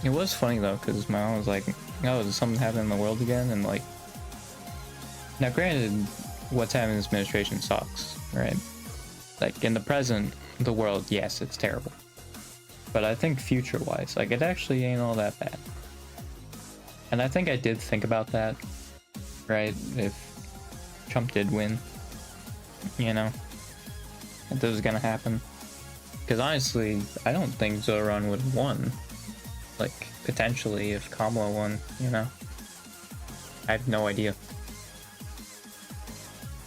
It was funny though, because my mom was like, "Oh, did something happen in the world again?" And like, now granted, what's happening in this administration sucks, right? Like in the present, the world, yes, it's terrible. But I think future-wise, like it actually ain't all that bad. And I think I did think about that, right? If Trump did win, you know, if this was gonna happen. Because honestly, I don't think Zoran would have won. Like, potentially, if Kamala won, you know? I have no idea.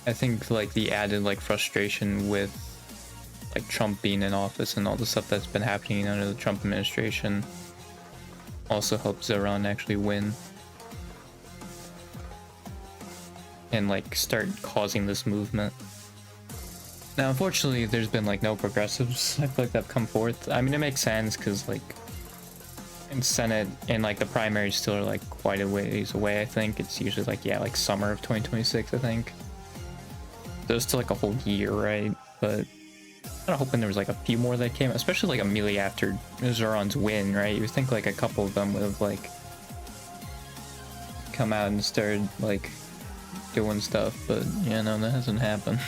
I think, like, the added, like, frustration with, like, Trump being in office and all the stuff that's been happening under the Trump administration also helped Zoran actually win. And, like, start causing this movement. Now, unfortunately, there's been, like, no progressives, I feel like, that have come forth. I mean, it makes sense, because, like, in Senate and, like, the primaries still are, like, quite a ways away, I think. It's usually, like, yeah, like, summer of 2026, I think. So it's still, like, a whole year, right? But I'm kind of hoping there was, like, a few more that came, especially, like, immediately after Zoran's win, right? You would think, like, a couple of them would have, like, come out and started, like, doing stuff, but, yeah, no, that hasn't happened.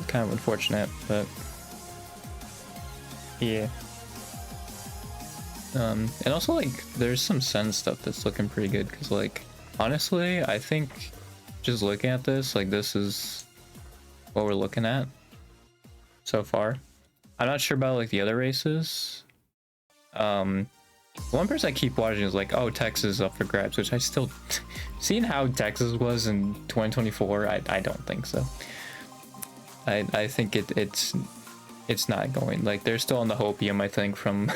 Kind of unfortunate, but yeah. And also, like, there's some Sen stuff that's looking pretty good, because, like, honestly, I think just looking at this, like, this is what we're looking at so far. I'm not sure about, like, the other races. One person I keep watching is like, oh, Texas is up for grabs, which I still seeing how Texas was in 2024, I don't think so. I think it's not going, like, they're still on the hopium, I think, from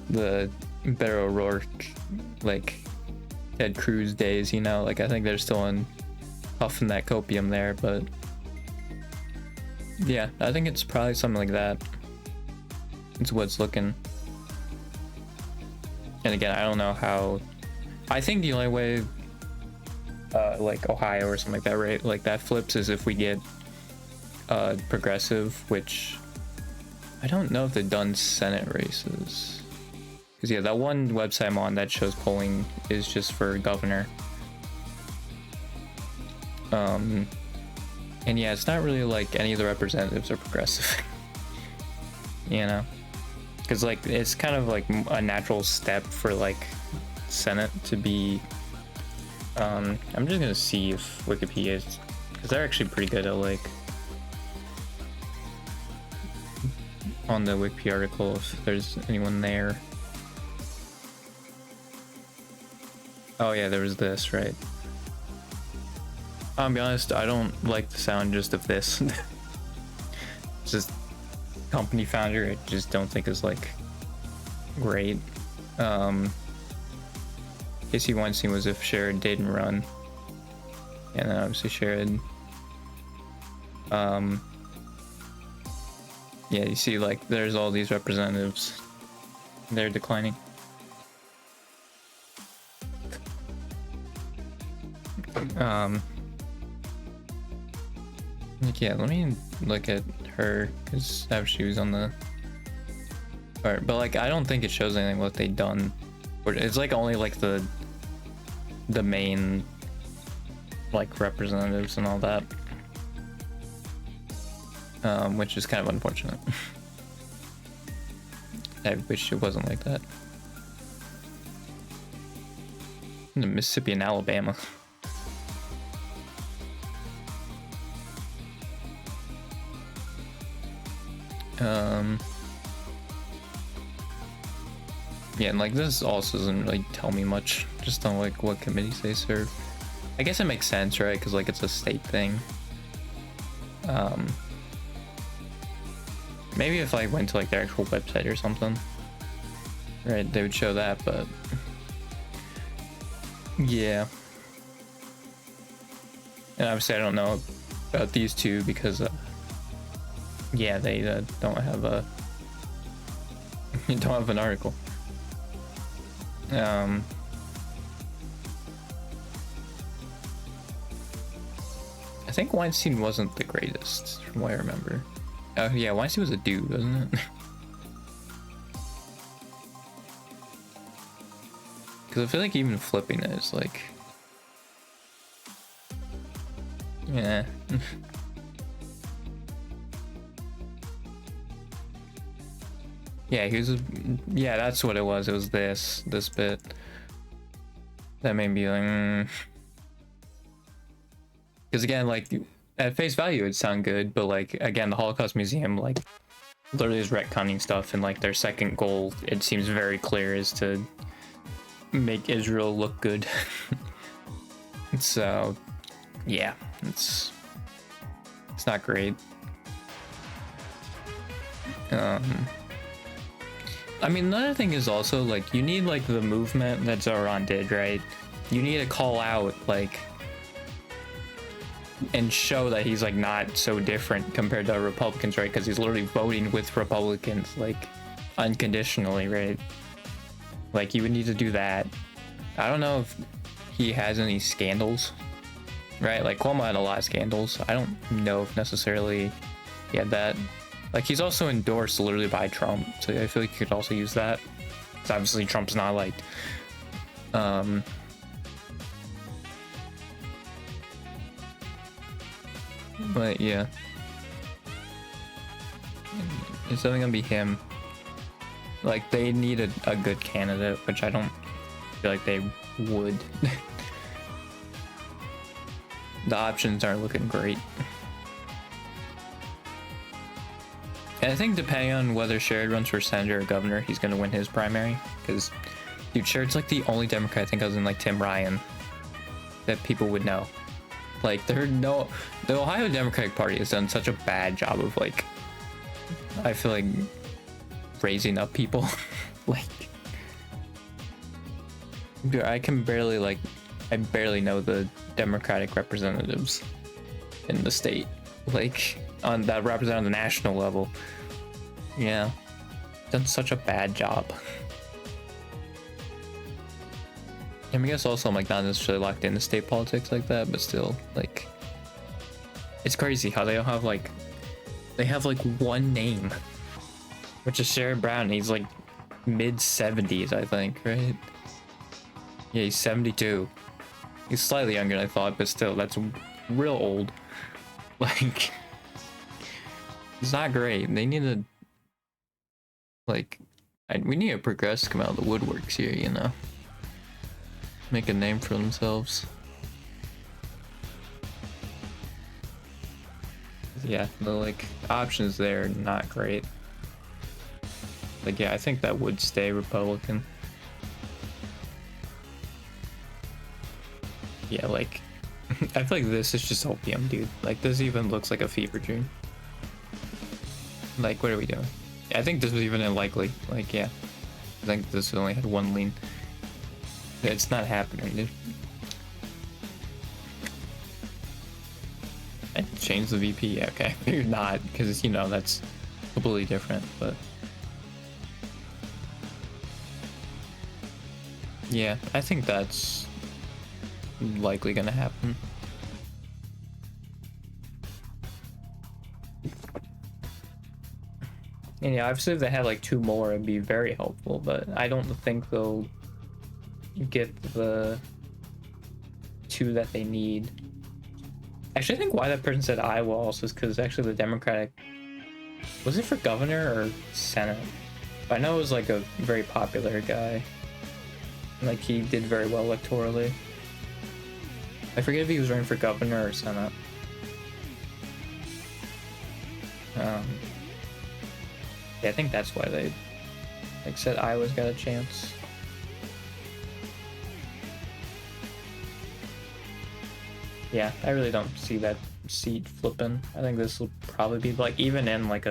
the Beto O'Rourke, like, Ted Cruz days, you know, like, I think they're still in puffing that copium there, but yeah, I think it's probably something like that. It's what's looking. And again, I don't know how, I think the only way like Ohio or something like that, right, like that flips, is if we get progressive, which I don't know if they've done Senate races, because yeah, that one website I'm on that shows polling is just for governor. And yeah, it's not really like any of the representatives are progressive. You know, because like it's kind of like a natural step for like Senate to be I'm just gonna see if Wikipedia is, because they're actually pretty good at, like, on the Wiki article, if there's anyone there. Oh yeah, there was this, right? I'll be honest, I don't like the sound just of this. Just company founder, I just don't think is, like, great. Casey Weinstein was if Sherrod didn't run. And then obviously Sherrod. Yeah, you see, like, there's all these representatives. They're declining. Like, yeah, let me look at her, because she was on the part, but like, I don't think it shows anything what they done. It's like only like the main, like, representatives and all that, which is kind of unfortunate. I wish it wasn't like that. In Mississippi and Alabama. Yeah, and like, this also doesn't really tell me much just on, like, what committees they serve. I guess it makes sense, right? Because, like, it's a state thing. Maybe if I went to, like, their actual website or something, right, they would show that, but yeah. And obviously I don't know about these two because yeah, they don't have a don't have an article. I think Weinstein wasn't the greatest from what I remember. Oh yeah, Weinstein was a dude, wasn't it? Because I feel like even flipping it is like, yeah. Yeah, he was. Yeah, that's what it was. It was this bit that made me like. Because again, like at face value, it'd sound good, but like again, the Holocaust Museum like literally is retconning stuff, and like their second goal, it seems very clear, is to make Israel look good. So, yeah, it's not great. I mean, another thing is also like you need like the movement that Zoran did, right? You need to call out like and show that he's like not so different compared to Republicans, right? Because he's literally voting with Republicans like unconditionally, right? Like you would need to do that. I don't know if he has any scandals, right? Like Cuomo had a lot of scandals. I don't know if necessarily he had that. Like he's also endorsed literally by Trump, so I feel like you could also use that. Because obviously Trump's not liked. But yeah, it's definitely gonna be him. Like they need a good candidate, which I don't feel like they would. The options aren't looking great. And I think depending on whether Sherrod runs for senator or governor, he's gonna win his primary. Because, dude, Sherrod's like the only Democrat I think other than like Tim Ryan that people would know. Like, the Ohio Democratic Party has done such a bad job of like, I feel like raising up people. Like, dude, I barely know the Democratic representatives in the state, like on that represent on the national level. Yeah, done such a bad job. I mean, I guess also I'm like not necessarily locked into state politics like that, but still, like, it's crazy how they all have like, they have like one name, which is Sherrod Brown. He's like mid 70s, I think, right? Yeah, he's 72. He's slightly younger than I thought, but still, that's real old. Like, it's not great. They need to, like, we need a progress to come out of the woodworks here, you know? Make a name for themselves. Yeah, the, like, options there are not great. Like, yeah, I think that would stay Republican. Yeah, like, I feel like this is just opium, dude. Like, this even looks like a fever dream. Like, what are we doing? I think this was even unlikely. Like, yeah. I think this only had one lean. It's not happening, dude. I changed the VP, yeah, okay. You're not, because, you know, that's completely different, but... yeah, I think that's likely gonna happen. And yeah, obviously if they had like two more, it'd be very helpful, but I don't think they'll get the two that they need. Actually, I think why that person said Iowa also is because actually the Democratic, was it for governor or Senate? I know it was like a very popular guy. Like he did very well electorally. I forget if he was running for governor or Senate. Yeah, I think that's why they like said Iowa's got a chance. Yeah, I really don't see that seat flipping. I think this will probably be like, even in like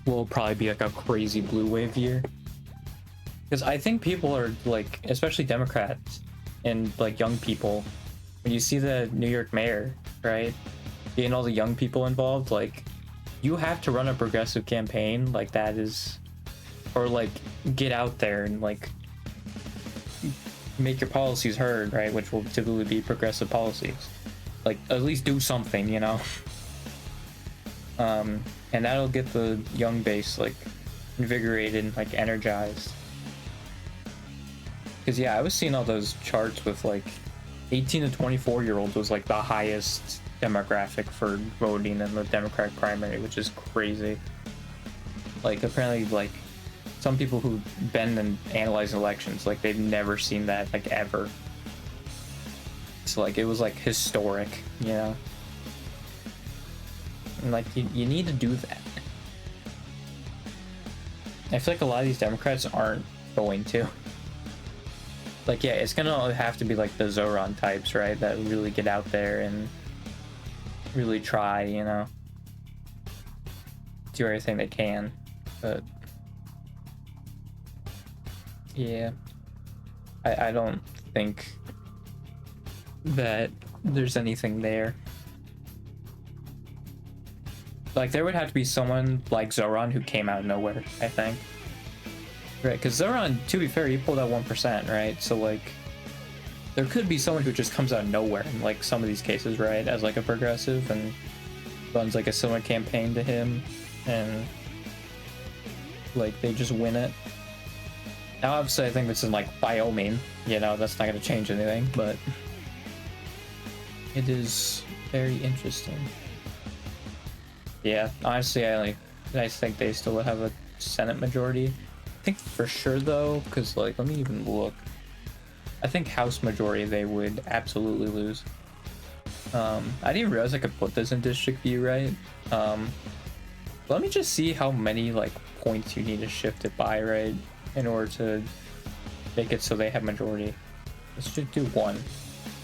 will probably be like a crazy blue wave year. Because I think people are like, especially Democrats and like young people, when you see the New York mayor, right, getting all the young people involved, like, you have to run a progressive campaign like that is, or like get out there and like make your policies heard, right, which will typically be progressive policies. Like, at least do something, you know. And that'll get the young base like invigorated and like energized. Because yeah, I was seeing all those charts with like 18 to 24-year-olds was like the highest demographic for voting in the Democratic primary, which is crazy. Like apparently like some people who've been and analyzing elections, like they've never seen that like ever. So like it was like historic, you know? And like you need to do that. I feel like a lot of these Democrats aren't going to. Like, yeah, it's gonna have to be like the Zoran types, right? That really get out there and really try, you know, do everything they can. But yeah, I don't think that there's anything there. Like, there would have to be someone like Zoran who came out of nowhere, I think. Right, because Zoran, to be fair, he pulled out 1%, right? So, like, there could be someone who just comes out of nowhere in, like, some of these cases, right? As, like, a progressive and runs, like, a similar campaign to him. And, like, they just win it. Now, obviously, I think this is, like, Wyoming. You know, that's not going to change anything, but it is very interesting. Yeah, honestly, I think they still would have a Senate majority. I think for sure though, because like, let me even look. I think House majority they would absolutely lose. I didn't even realize I could put this in district view, right? Let me just see how many like points you need to shift it by, right, in order to make it so they have majority. Let's just do 1.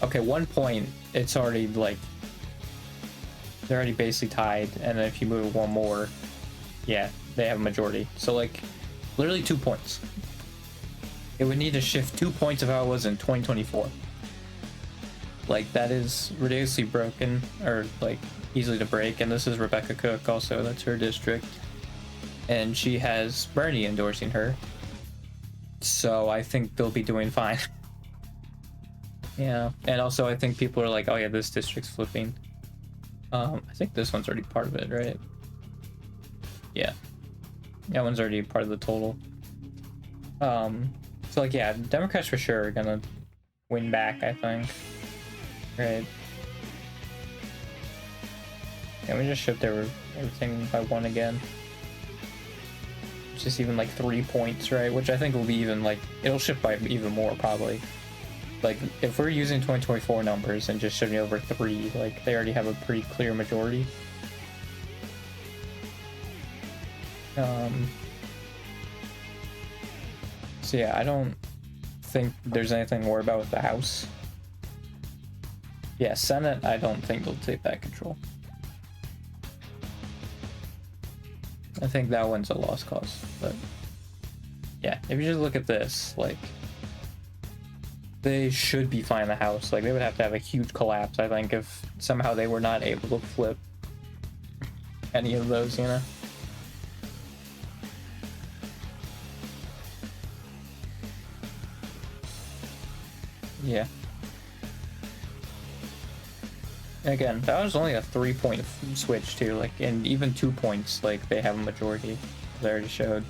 Okay, 1 point. It's already like they're already basically tied, and then if you move 1 more, yeah, they have a majority. So like literally 2 points. It would need to shift 2 points of how it was in 2024. Like, that is ridiculously broken, or like easily to break. And this is Rebecca Cook also, that's her district, and she has Bernie endorsing her, so I think they'll be doing fine. Yeah, and also I think people are like, oh yeah, this district's flipping. I think this one's already part of it, right? Yeah, that one's already part of the total. So like, yeah, Democrats for sure are gonna win back, I think. Right. Can we just shift everything by 1 again? Just even like 3 points, right? Which I think will be even like, it'll shift by even more probably. Like, if we're using 2024 numbers and just shifting over 3, like, they already have a pretty clear majority. So yeah, I don't think there's anything to worry about with the House. Yeah, Senate, I don't think they'll take back control. I think that one's a lost cause, but yeah, if you just look at this, like, they should be fine in the House. Like, they would have to have a huge collapse, I think, if somehow they were not able to flip any of those, you know? Yeah. Again, that was only a 3-point switch too, like, and even 2 points, like, they have a majority, as I already showed.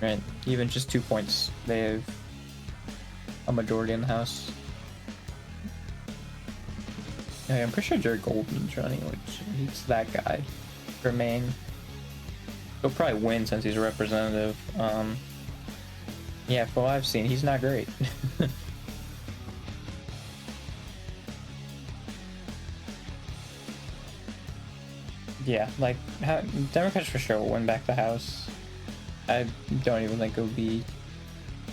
Right, even just 2 points, they have a majority in the House. Yeah, I'm pretty sure Jared Goldman's running, which he's that guy for Maine. He'll probably win since he's a representative. Yeah, from what I've seen, he's not great. Yeah, like, Democrats for sure will win back the House. I don't even think it would be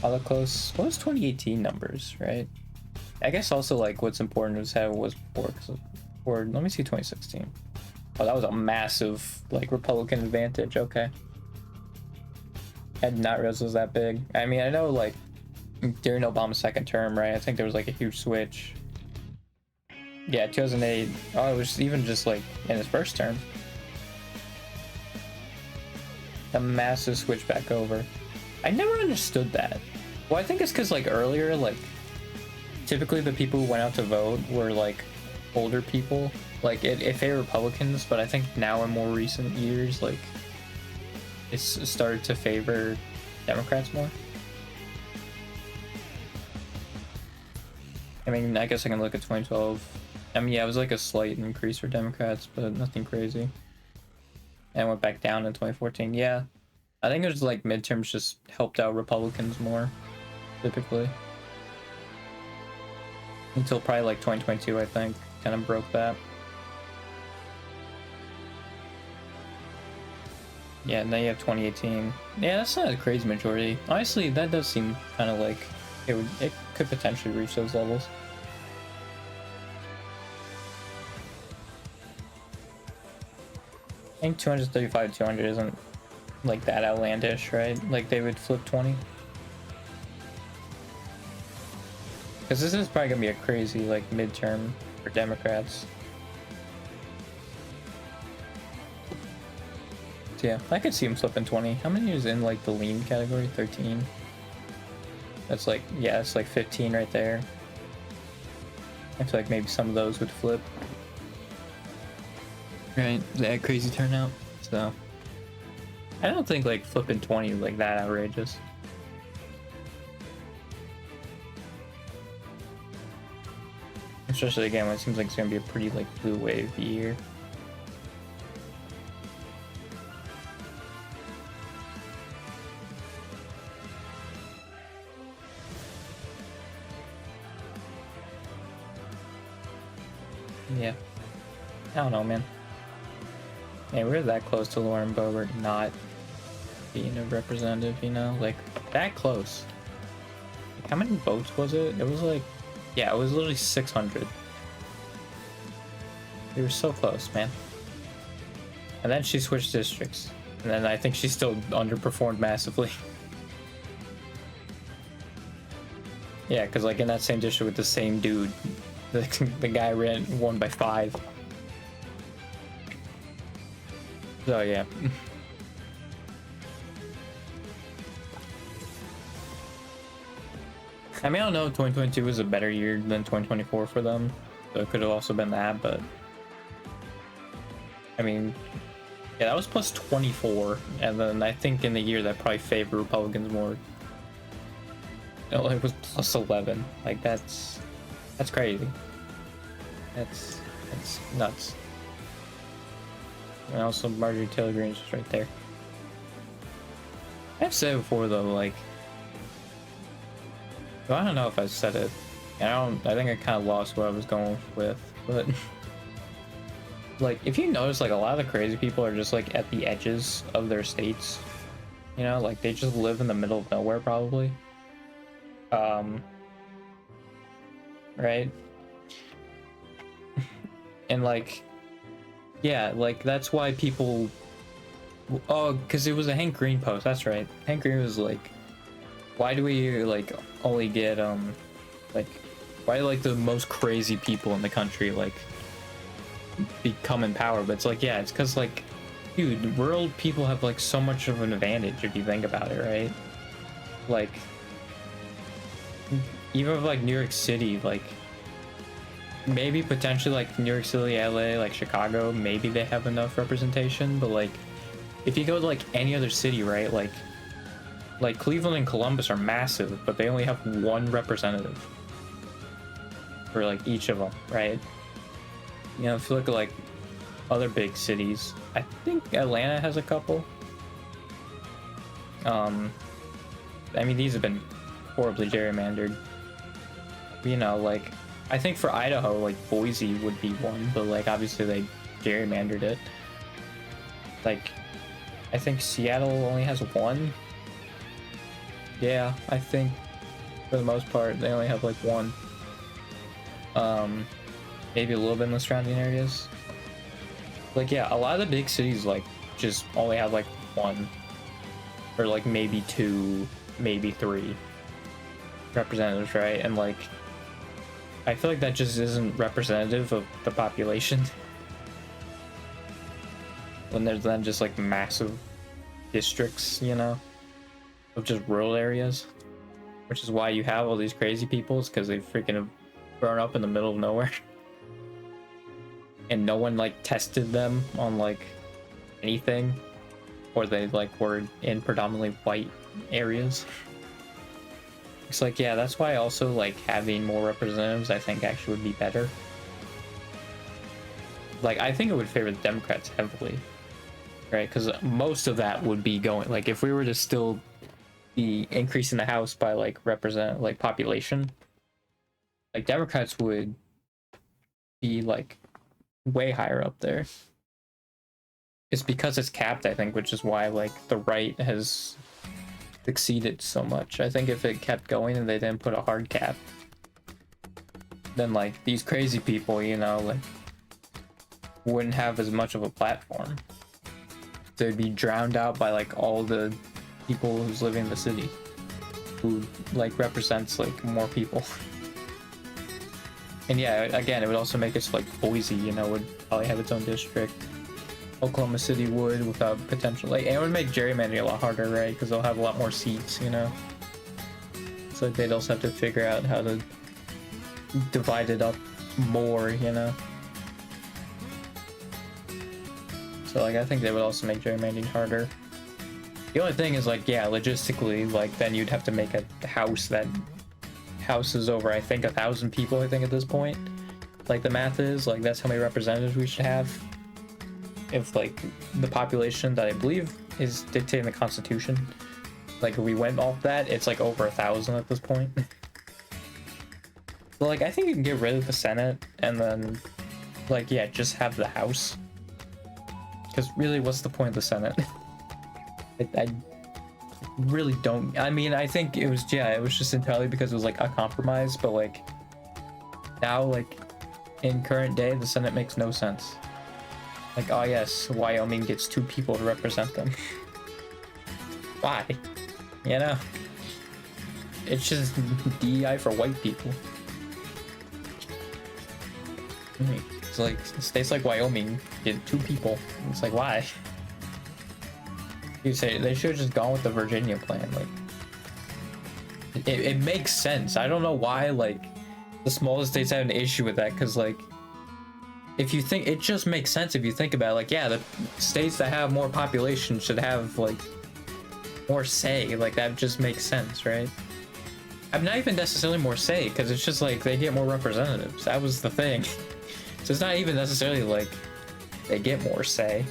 all that close. What was 2018 numbers, right? I guess also, like, what's important is how it was before. Or let me see 2016. Oh, that was a massive, like, Republican advantage. Okay. I did not realize it was that big. I mean, I know, like, during Obama's second term, right? I think there was, like, a huge switch. Yeah, 2008. Oh, it was even just, like, in his first term. A massive switch back over. I never understood that. Well, I think it's because, like, earlier, like, typically the people who went out to vote were, like, older people. Like, if they were Republicans, but I think now in more recent years, like, it's started to favor Democrats more. I mean, I guess I can look at 2012. I mean, yeah, it was like a slight increase for Democrats, but nothing crazy. And went back down in 2014. Yeah, I think it was like midterms just helped out Republicans more, typically. Until probably like 2022, I think, kind of broke that. Yeah, now you have 2018. Yeah, that's not a crazy majority. Honestly, that does seem kind of like it could potentially reach those levels. I think 235 200 isn't like that outlandish, right? Like they would flip 20. Because this is probably gonna be a crazy like midterm for Democrats. So yeah, I could see him flipping 20. How many is in like the lean category? 13. That's like, yeah, it's like 15 right there. I feel like maybe some of those would flip. Right, they had crazy turnout. So I don't think like flipping 20 is like that outrageous. Especially again when it seems like it's gonna be a pretty like blue wave year. Yeah. I don't know, man. Hey, we're that close to Lauren Boebert not being a representative, you know? Like, that close. Like, how many votes was it? It was like, yeah, it was literally 600. We were so close, man. And then she switched districts. And then I think she still underperformed massively. Yeah, because like in that same district with the same dude, the guy won by 5. So yeah. I mean, I don't know, 2022 was a better year than 2024 for them, so it could have also been that, but I mean, yeah, that was plus 24, and then I think in the year that probably favored Republicans more. No, it was plus 11. Like that's crazy. That's nuts. And also Marjorie Taylor Greene is just right there. I've said it before though, like, well, I don't know if I said it. I think I kind of lost what I was going with, but like, if you notice, like a lot of the crazy people are just like at the edges of their states. You know, like they just live in the middle of nowhere probably. Right? And like, yeah, like that's why people, oh, because it was a Hank Green post, that's right. Hank Green was like, why do we like only get like, why like the most crazy people in the country like become in power? But it's like, yeah, it's because like, dude, rural people have like so much of an advantage if you think about it, right? Like, even with like New York City, like maybe potentially like New York City, LA, like Chicago, maybe they have enough representation, but like if you go to like any other city, right, like Cleveland and Columbus are massive, but they only have one representative for like each of them, right? You know, if you look at like other big cities, I think Atlanta has a couple. I mean, these have been horribly gerrymandered. You know, like I think for Idaho, like Boise would be one, but like obviously they gerrymandered it. Like I think Seattle only has one. Yeah, I think for the most part they only have like one. Maybe a little bit in the surrounding areas. Like yeah, a lot of the big cities like just only have like one, or like maybe 2, maybe 3 representatives, right? And like I feel like that just isn't representative of the population. When there's then just like massive districts, you know, of just rural areas, which is why you have all these crazy people, is because they freaking have grown up in the middle of nowhere. And no one like tested them on like anything, or they like were in predominantly white areas. It's like, yeah, that's why also like having more representatives I think actually would be better. Like, I think it would favor the Democrats heavily, right? Because most of that would be going, like, if we were to still be increasing the House by like represent like population, like Democrats would be like way higher up there. It's because it's capped, I think, which is why like the right has succeeded so much. I think if it kept going and they didn't put a hard cap, then like these crazy people, you know, like wouldn't have as much of a platform. They'd be drowned out by like all the people who's living in the city, who like represents like more people. And yeah, again, it would also make it so, like Boise, you know, would probably have its own district. Oklahoma City would, without potential, like, and it would make gerrymandering a lot harder, right? Because they'll have a lot more seats, you know. So they'd also have to figure out how to divide it up more, you know. So like, I think they would also make gerrymandering harder. The only thing is like, yeah, logistically, like then you'd have to make a house that houses over, I think, 1,000 people, I think, at this point. Like the math is, like that's how many representatives we should have. If like the population that I believe is dictating the Constitution, like if we went off that, it's like over 1,000 at this point. So like, I think you can get rid of the Senate and then like, yeah, just have the House. Because really, what's the point of the Senate? I really don't. I mean, I think it was, yeah, it was just entirely because it was like a compromise, but like now, like in current day, the Senate makes no sense. Like, oh yes, Wyoming gets 2 people to represent them. Why? You know? It's just DEI for white people. It's like states like Wyoming get 2 people. It's like, why? You say they should have just gone with the Virginia plan. Like, it makes sense. I don't know why like the smallest states have an issue with that, because like if you think, it just makes sense if you think about it. Like, yeah, the states that have more population should have like more say. Like that just makes sense, right? I'm not even necessarily more say, because it's just like they get more representatives. That was the thing. So it's not even necessarily like they get more say.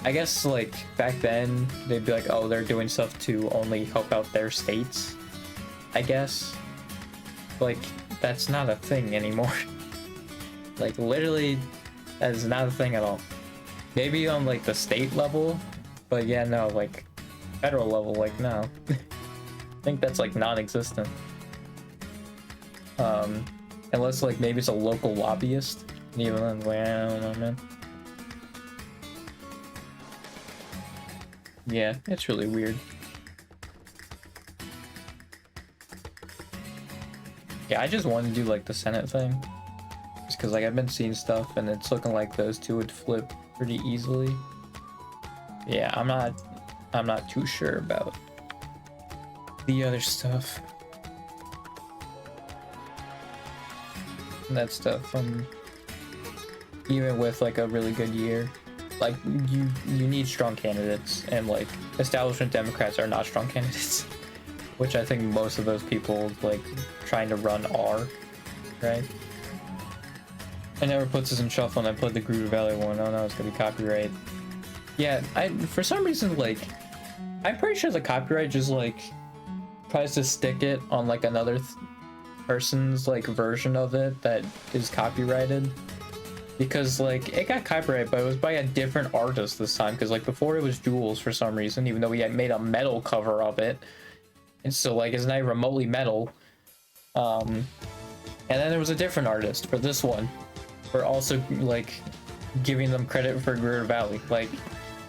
I guess like back then they'd be like, oh, they're doing stuff to only help out their states, I guess. Like that's not a thing anymore. Like literally that is not a thing at all. Maybe on like the state level, but yeah, no, like federal level, like no. I think that's like non-existent. Unless like maybe it's a local lobbyist, and even then, like, I don't know, man. Yeah, it's really weird. Yeah, I just want to do like the Senate thing, just because like I've been seeing stuff and it's looking like those 2 would flip pretty easily. Yeah, I'm not too sure about the other stuff. And that stuff, even with like a really good year, like you need strong candidates, and like establishment Democrats are not strong candidates, which I think most of those people like trying to run are, right? It never puts us in shuffle, and I played the Gruder Valley one. Oh no, it's gonna be copyright. Yeah, for some reason, like I'm pretty sure the copyright just like tries to stick it on like another person's like version of it that is copyrighted, because like it got copyrighted, but it was by a different artist this time, because like before it was Jules for some reason, even though we had made a metal cover of it, and so like it's not even remotely metal. And then there was a different artist for this one, for also like giving them credit for Gruder Valley. Like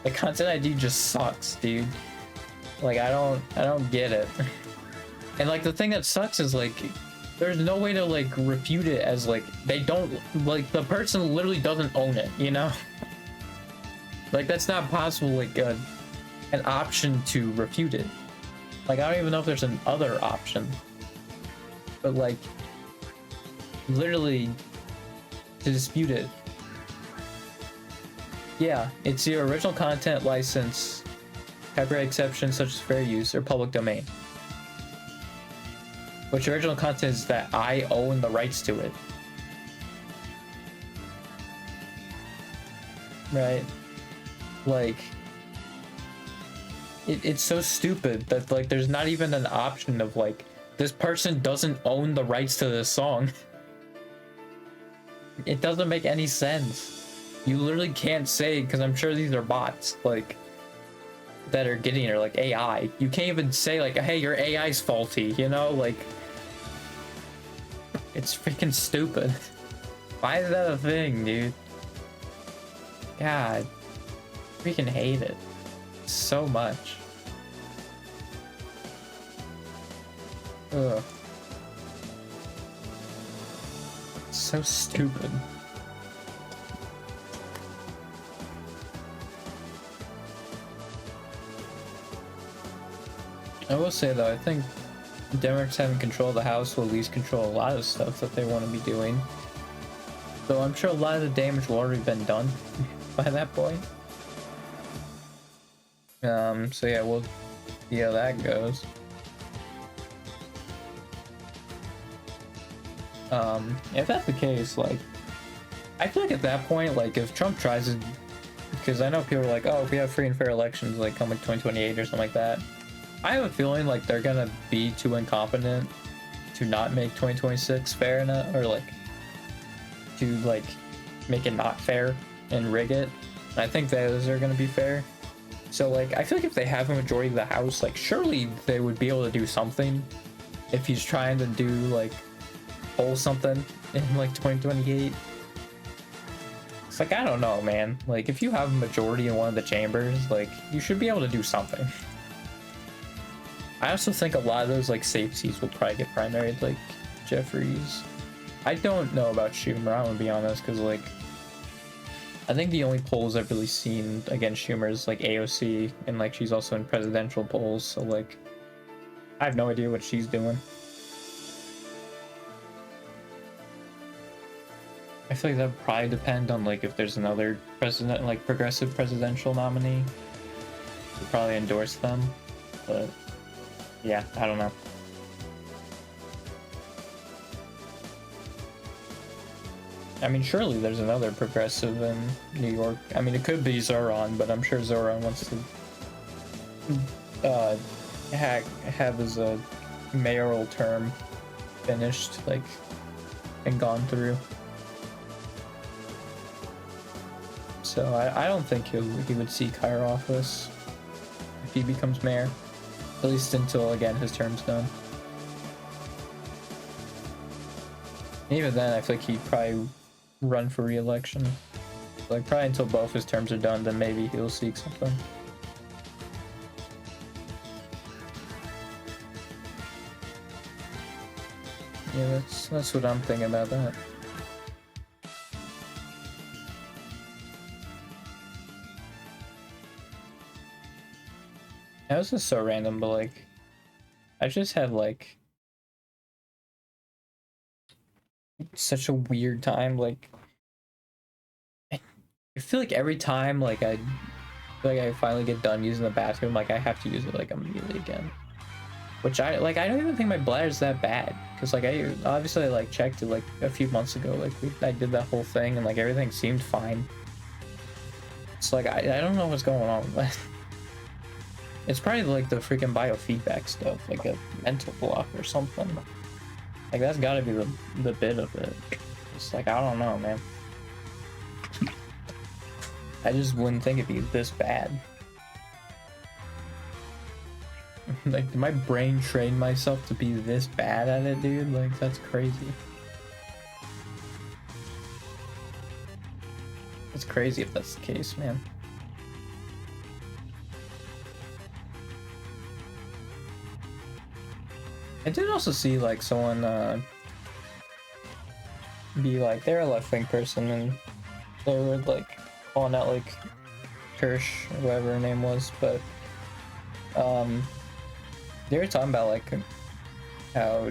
the content ID just sucks, dude. Like I don't get it. And like the thing that sucks is like there's no way to like refute it, as like they don't, like the person literally doesn't own it, you know? Like that's not possible, like an option to refute it. Like I don't even know if there's an other option, but like literally to dispute it. Yeah, it's your original content license, copyright exceptions such as fair use or public domain. Which original content is that I own the rights to it. Right? Like, it's so stupid that, like, there's not even an option of, like, this person doesn't own the rights to this song. It doesn't make any sense. You literally can't say, because I'm sure these are bots, like, that are getting it, or like AI. You can't even say, like, hey, your AI's faulty, you know? Like, it's freaking stupid. Why is that a thing, dude? God, freaking hate it so much. Ugh. It's so stupid. I will say though, I think Democrats having control of the House will at least control a lot of stuff that they want to be doing. So I'm sure a lot of the damage will already been done by that point. So yeah, we'll see how that goes. If that's the case, like, I feel like at that point, like, if Trump tries to, because I know people are like, oh, if we have free and fair elections, like, come like 2028 or something like that, I have a feeling like they're gonna be too incompetent to not make 2026 fair enough, or like to like make it not fair and rig it. And I think those are gonna be fair. So like, I feel like if they have a majority of the House, like, surely they would be able to do something. If he's trying to do like pull something in like 2028. It's like, I don't know, man. Like, if you have a majority in one of the chambers, like, you should be able to do something. I also think a lot of those like safe seats will probably get primaried, like Jeffries. I don't know about Schumer, I'm gonna be honest, because like I think the only polls I've really seen against Schumer is like AOC, and like she's also in presidential polls, so like I have no idea what she's doing. I feel like that would probably depend on like if there's another president, like progressive presidential nominee, would probably endorse them, but yeah, I don't know. I mean, surely there's another progressive in New York. I mean, it could be Zoran, but I'm sure Zoran wants to have his mayoral term finished, like, and gone through. So I don't think he would seek higher office if he becomes mayor. At least until, again, his term's done. Even then, I feel like he'd probably run for re-election. Like, probably until both his terms are done, then maybe he'll seek something. Yeah, that's what I'm thinking about that. That was just so random, but like, I just had like such a weird time. Like, I feel like every time like I finally get done using the bathroom, like I have to use it like immediately again. Which I don't even think my bladder's that bad, because like I obviously like checked it like a few months ago. Like I did that whole thing and like everything seemed fine. It's like I don't know what's going on with that. It's probably like the freaking biofeedback stuff, like a mental block or something. Like that's gotta be the bit of it. It's like, I don't know, man. I just wouldn't think it'd be this bad. Like, did my brain train myself to be this bad at it, dude? Like, that's crazy. It's crazy if that's the case, man. I did also see like someone be like, they're a left-wing person, and they were like calling out like Kirsch or whatever her name was, but they were talking about like how,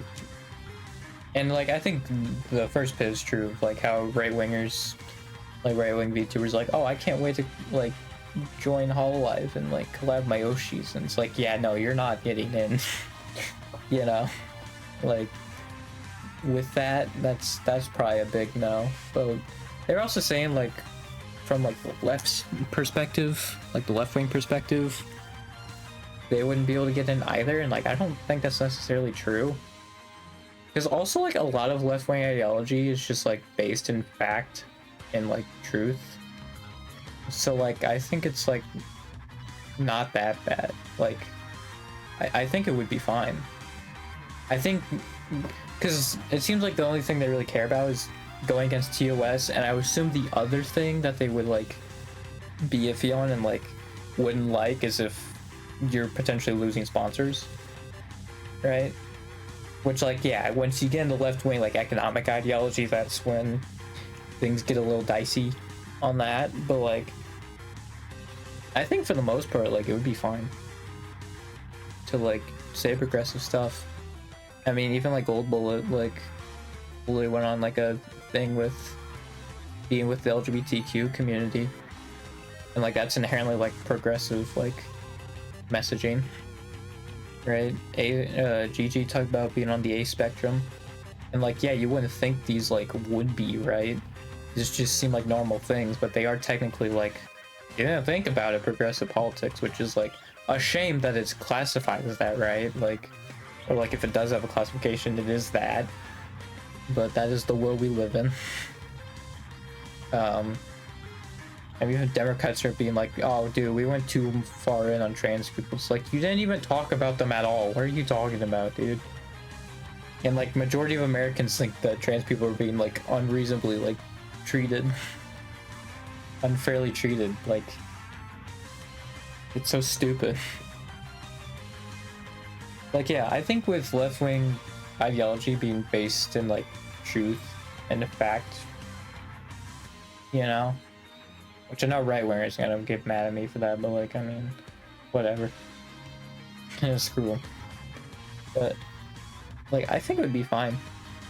and like I think the first bit is true of like how right-wingers, like right-wing VTubers, like, oh, I can't wait to like join Hololive and like collab my Yoshis, and it's like, yeah, no, you're not getting in. You know, Like with that's probably a big no. But they're also saying like from like the left's perspective, like the left wing perspective, they wouldn't be able to get in either, and like I don't think that's necessarily true. Because also like a lot of left wing ideology is just like based in fact and like truth. So like I think it's like not that bad. Like I think it would be fine. I think because it seems like the only thing they really care about is going against TOS, and I would assume the other thing that they would like be iffy on and like wouldn't like is if you're potentially losing sponsors, right? Which like yeah, once you get into left wing like economic ideology, that's when things get a little dicey on that. But like I think for the most part like it would be fine to like say progressive stuff. I mean even like Gold Bullet like literally went on like a thing with being with the LGBTQ community, and like that's inherently like progressive like messaging, right? Gigi talked about being on the A spectrum, and like yeah, you wouldn't think these like would be, right? These just seem like normal things, but they are technically like, you didn't think about it, progressive politics, which is like a shame that it's classified as that, right? Like, or like if it does have a classification, it is that, but that is the world we live in. And even Democrats are being like, oh dude, we went too far in on trans people. It's like, you didn't even talk about them at all. What are you talking about, dude? And like majority of Americans think that trans people are being like unreasonably like treated, unfairly treated. Like it's so stupid. Like yeah, I think with left-wing ideology being based in like truth and fact, you know, which I know right-wingers are gonna get mad at me for that, but like I mean whatever. Screw them. But like I think it would be fine.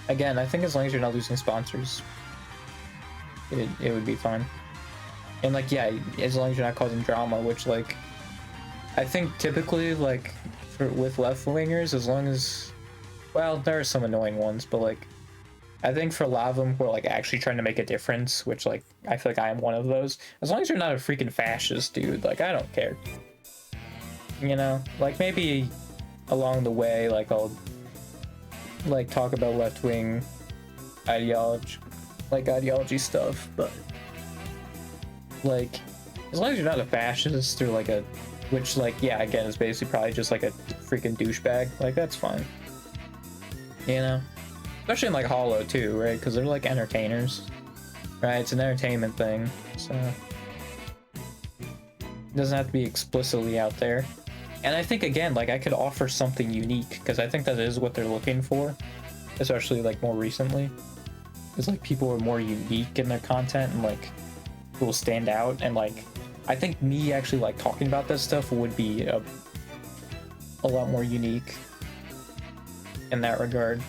Again, I think as long as you're not losing sponsors, it would be fine. And like yeah, as long as you're not causing drama, which like I think typically like with left-wingers, as long as, well, there are some annoying ones, but like I think for a lot of them who are like actually trying to make a difference, which like I feel like I am one of those, as long as you're not a freaking fascist, dude, like I don't care. You know, like maybe along the way like I'll like talk about left-wing ideology stuff, but like as long as you're not a fascist or like a, which like yeah, again is basically probably just like a freaking douchebag, like that's fine, you know, especially in like Hollow too, right? Because they're like entertainers, right? It's an entertainment thing, so it doesn't have to be explicitly out there. And I think again like I could offer something unique, because I think that is what they're looking for, especially like more recently, is like people are more unique in their content and like will stand out. And like I think me actually like talking about this stuff would be a lot more unique in that regard,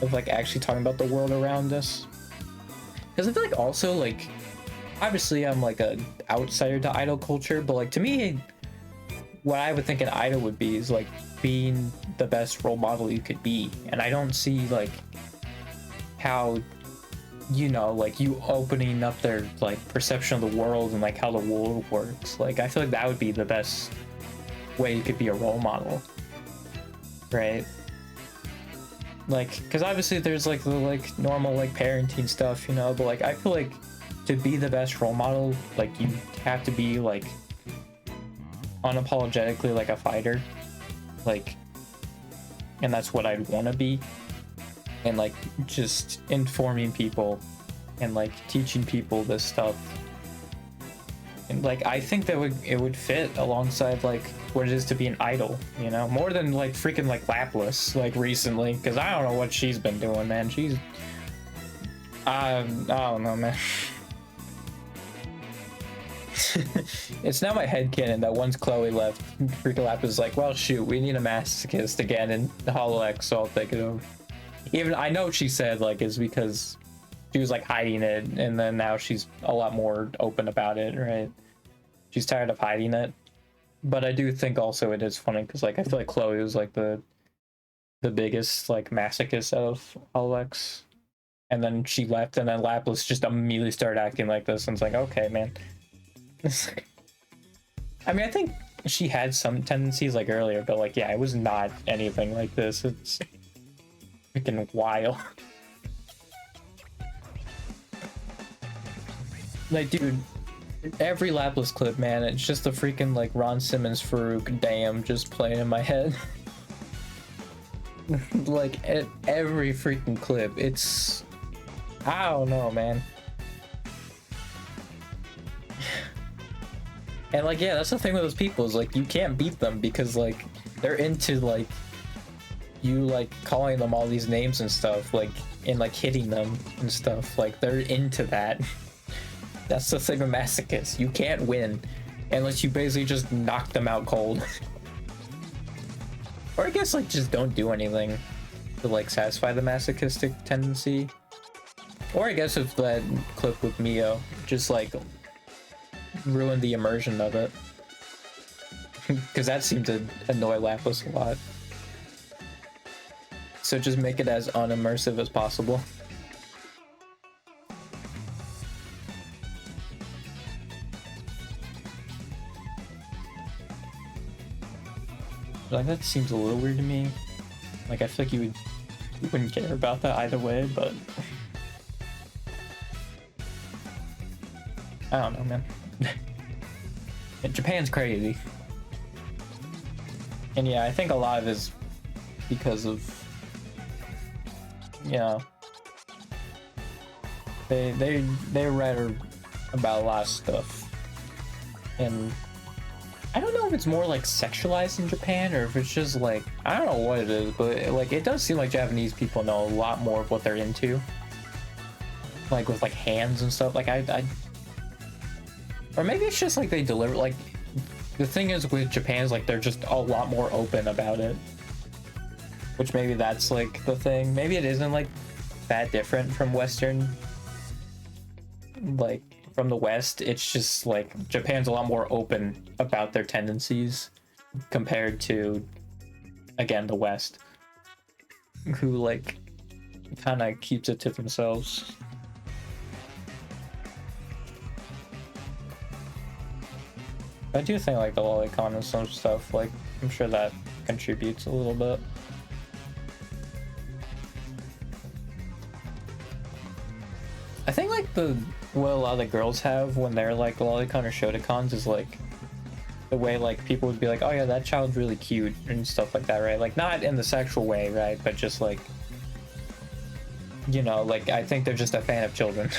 of like actually talking about the world around us. Because I feel like also like obviously I'm like a outsider to idol culture, but like to me what I would think an idol would be is like being the best role model you could be, and I don't see like how, you know, like you opening up their like perception of the world and like how the world works. Like I feel like that would be the best way you could be a role model, right? Like because obviously there's like the like normal like parenting stuff, you know, but like I feel like to be the best role model, like you have to be like unapologetically like a fighter, like, and that's what I'd want to be. And like just informing people and like teaching people this stuff, and like I think that it would fit alongside like what it is to be an idol, you know, more than like freaking like Lapless like recently, because I don't know what she's been doing, man. She's I don't know, man. It's now my headcanon that once Chloe left, freaking Lapless was like, well shoot, we need a masochist again in Hollow X, so I'll take it over. Even I know she said like it's because she was like hiding it, and then now she's a lot more open about it, right? She's tired of hiding it. But I do think also it is funny because like I feel like Chloe was like the the biggest like masochist of Alex. And then she left, and then Lapis just immediately started acting like this, and it's like, okay, man. I mean, I think she had some tendencies like earlier, but like, yeah, it was not anything like this. It's freaking wild. Like, dude, every Lapis clip, man, it's just a freaking like Ron Simmons Farouk damn just playing in my head. Like at every freaking clip, it's, I don't know, man. And like, yeah, that's the thing with those people is like you can't beat them because like they're into like you like calling them all these names and stuff, like, and like hitting them and stuff. Like they're into that. That's the thing with masochists. You can't win unless you basically just knock them out cold. Or I guess like just don't do anything to like satisfy the masochistic tendency. Or I guess if that clip with Mio just like ruined the immersion of it. Because that seemed to annoy Lapis a lot. So just make it as unimmersive as possible. Like that seems a little weird to me. Like I feel like you wouldn't care about that either way, but I don't know, man. Japan's crazy. And yeah, I think a lot of it is because of, you know, they read about a lot of stuff. And I don't know if it's more like sexualized in Japan or if it's just like, I don't know what it is, but like it does seem like Japanese people know a lot more of what they're into. Like with like hands and stuff. Like I or maybe it's just like they deliver, like the thing is with Japan is like they're just a lot more open about it. Which maybe that's like the thing. Maybe it isn't like that different from Western, like from the West. It's just like Japan's a lot more open about their tendencies compared to, again, the West, who like kind of keeps it to themselves. I do think like the lolicon and some stuff, like I'm sure that contributes a little bit. I think like what a lot of the girls have when they're like lolicon or shotacons is like the way like people would be like, oh yeah, that child's really cute and stuff like that, right? Like not in the sexual way, right? But just like, you know, like I think they're just a fan of children.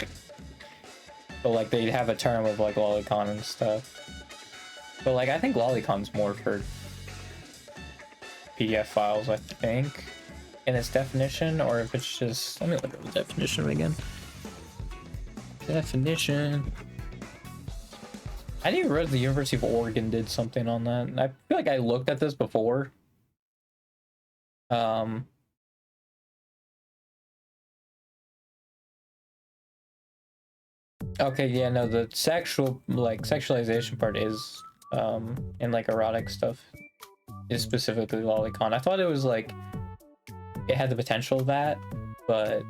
But like they have a term of like lolicon and stuff. But like I think lolicon's more for PDF files, I think, in its definition, or if it's just, let me look at the definition again. Definition. I didn't even realize the University of Oregon did something on that. I feel like I looked at this before. Okay, yeah, no, the sexualization part is in like erotic stuff is specifically lolicon. I thought it was like it had the potential of that, but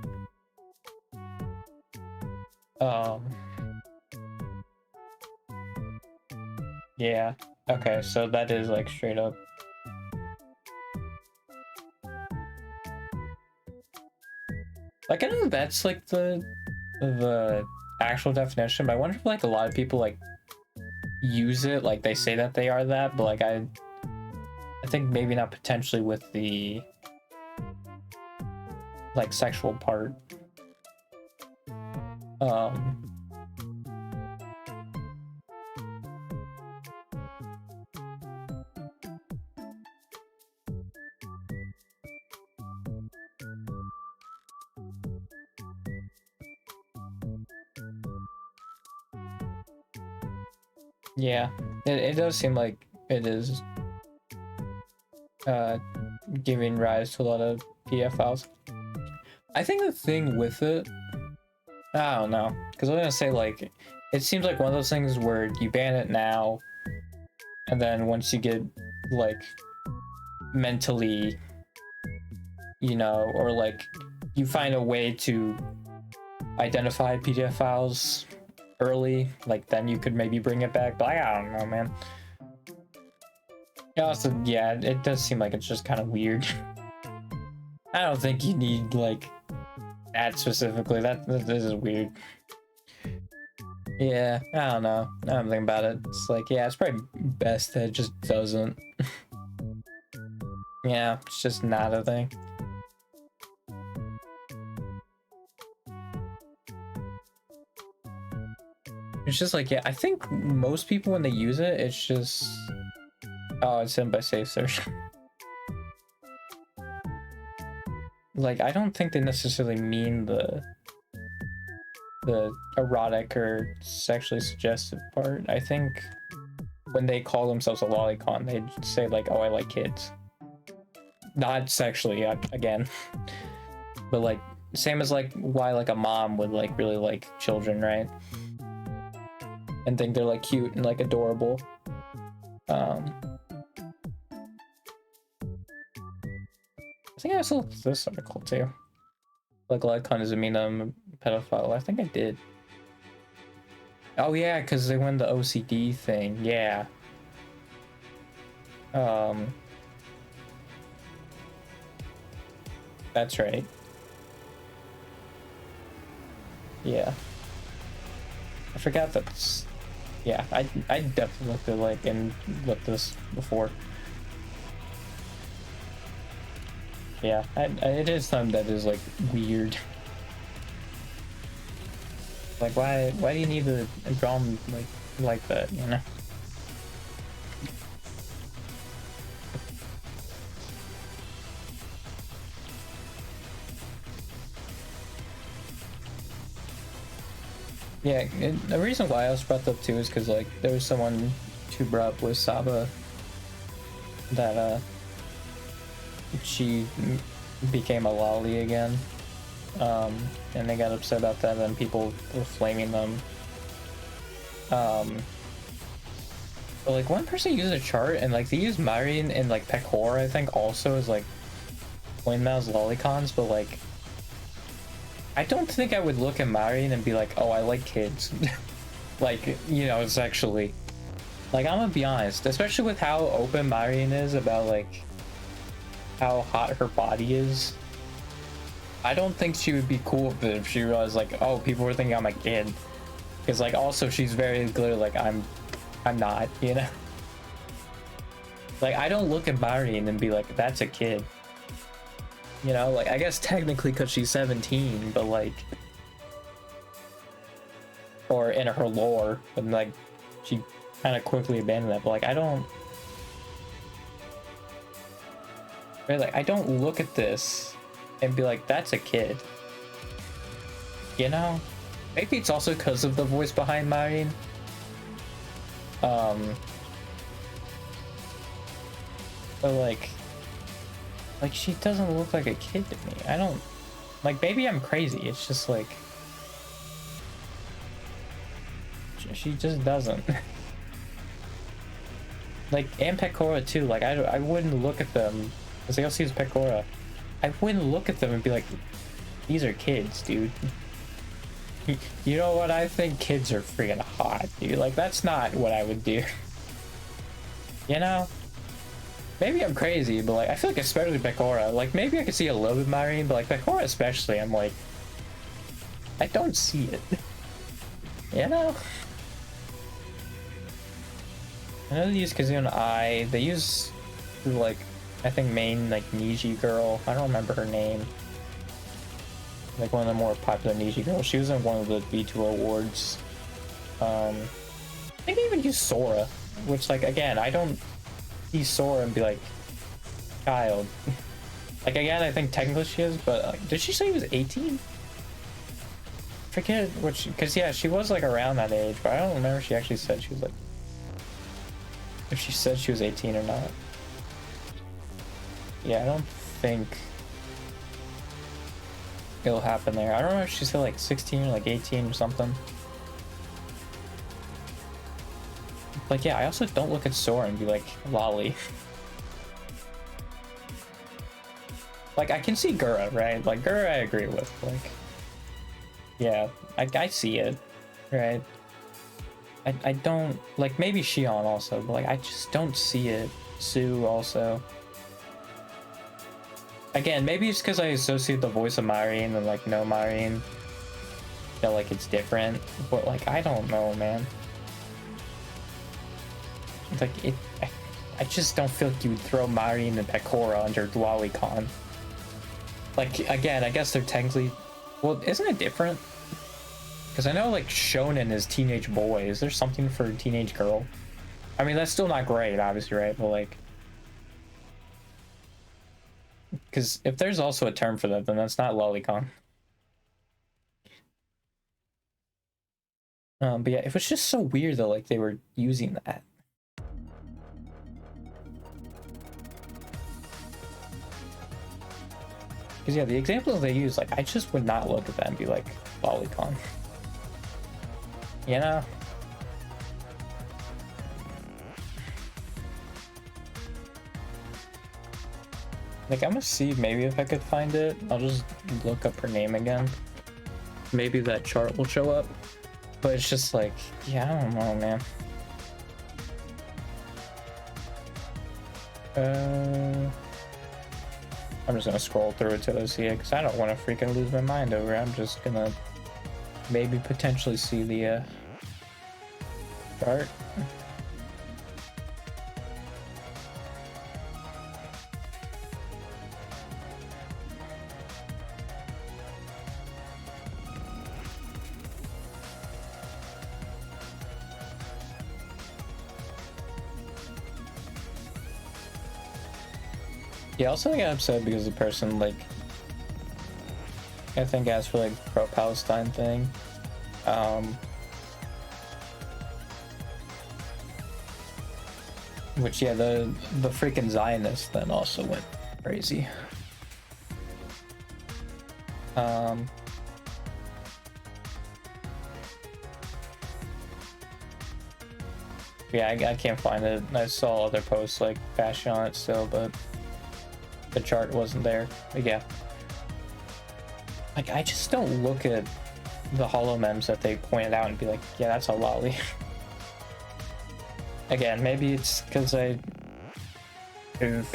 yeah, okay, so that is like straight up. Like I know that's like the actual definition, but I wonder if like a lot of people like use it, like they say that they are that, but like I think maybe not potentially with the like sexual part. Yeah, it does seem like it is giving rise to a lot of PDF files. I think the thing with it, I don't know, because I was gonna say like it seems like one of those things where you ban it now, and then once you get like mentally you know, or like you find a way to identify PDF files early, like then you could maybe bring it back. But I don't know, man. Also, yeah, it does seem like it's just kind of weird. I don't think you need like that specifically. This is weird. Yeah, I don't know. I don't think about it. It's like, yeah, it's probably best that it just doesn't. Yeah, it's just not a thing. It's just like, yeah, I think most people when they use it, it's just, oh, it's in by safe search. Like, I don't think they necessarily mean the erotic or sexually suggestive part. I think when they call themselves a lolicon, they say like, oh, I like kids. Not sexually, again. But like, same as like why like a mom would like really like children, right? And think they're like cute and like adorable. I think I saw this article too. Like lolicon doesn't mean I'm a pedophile. I think I did. Oh yeah, because they won the OCD thing. Yeah. That's right. Yeah. I forgot that's. Yeah, I definitely looked at like and looked this before. Yeah, it is something that is like weird. Like why do you need to draw them like that, you know? Yeah, the reason why I was brought up too is because like there was someone who brought up with Saba that she became a lolly again, and they got upset about that, and people were flaming them. But like one person used a chart, and like they used Marion and like Pecora, I think, also as like windmills lolicons, but like I don't think I would look at Marion and be like, oh, I like kids. Like, you know, sexually. Like, I'm gonna be honest, especially with how open Marion is about like how hot her body is. I don't think she would be cool with it if she realized like, oh, people were thinking I'm a kid. Because like also she's very clear like I'm not, you know? Like I don't look at Marion and be like, that's a kid. You know, like I guess technically because she's 17, but like, or in her lore, but like she kind of quickly abandoned that. But like I don't, right? Like I don't look at this and be like, that's a kid. You know, maybe it's also because of the voice behind Marion. But like she doesn't look like a kid to me. I don't, like, maybe I'm crazy. It's just like she just doesn't. Like, and Pecora too. Like I wouldn't look at them because they all see as Pecora. I wouldn't look at them and be like, these are kids, dude. You know what? I think kids are freaking hot, dude. Like that's not what I would do. You know? Maybe I'm crazy, but like I feel like especially Pecora, like maybe I could see a little bit Marion, but like Pecora especially, I'm like, I don't see it. You know? I know they use Kazuna Eye. They use like I think main like Niji girl. I don't remember her name. Like one of the more popular Niji girls. She was in one of the B2 awards. I think they even use Sora, which like again I don't see Sora and be like, child. Like again, I think technically she is, but like, did she say he was 18? Forget which, because yeah, she was like around that age, but I don't remember if she actually said she was like, if she said she was 18 or not. Yeah, I don't think it'll happen there. I don't know if she said like 16 or like 18 or something. Like, yeah, I also don't look at Sora and be like, lolly. Like, I can see Gura, right? Like, Gura I agree with. Like, yeah, I see it, right? I don't, like, maybe Xion also, but, like, I just don't see it. Sue also. Again, maybe it's because I associate the voice of Marine and, like, no Marine. That, like, it's different. But, like, I don't know, man. Like, I just don't feel like you would throw Marine and Pecora under Lolicon. Like, again, I guess they're technically... Well, isn't it different? Because I know, like, Shonen is teenage boy. Is there something for teenage girl? I mean, that's still not great, obviously, right? But, like... Because if there's also a term for that, then that's not Lolicon. But yeah, it was just so weird, though, like, they were using that. Because, yeah, the examples they use, like, I just would not look at that and be like, Lolicon. You know? Like, I'm gonna see maybe if I could find it. I'll just look up her name again. Maybe that chart will show up. But it's just like, yeah, I don't know, man. I'm just gonna scroll through it till I see it, because I don't want to freaking lose my mind over it. I'm just gonna maybe potentially see the chart. Yeah, also I got upset because the person, like, I think asked for, like, pro-Palestine thing. Which, yeah, the freaking Zionists then also went crazy. Yeah, I can't find it. I saw other posts, like, bashing on it still, but the chart wasn't there. But yeah. Like, I just don't look at the holomems that they pointed out and be like, yeah, that's a lolly. Again, maybe it's because I have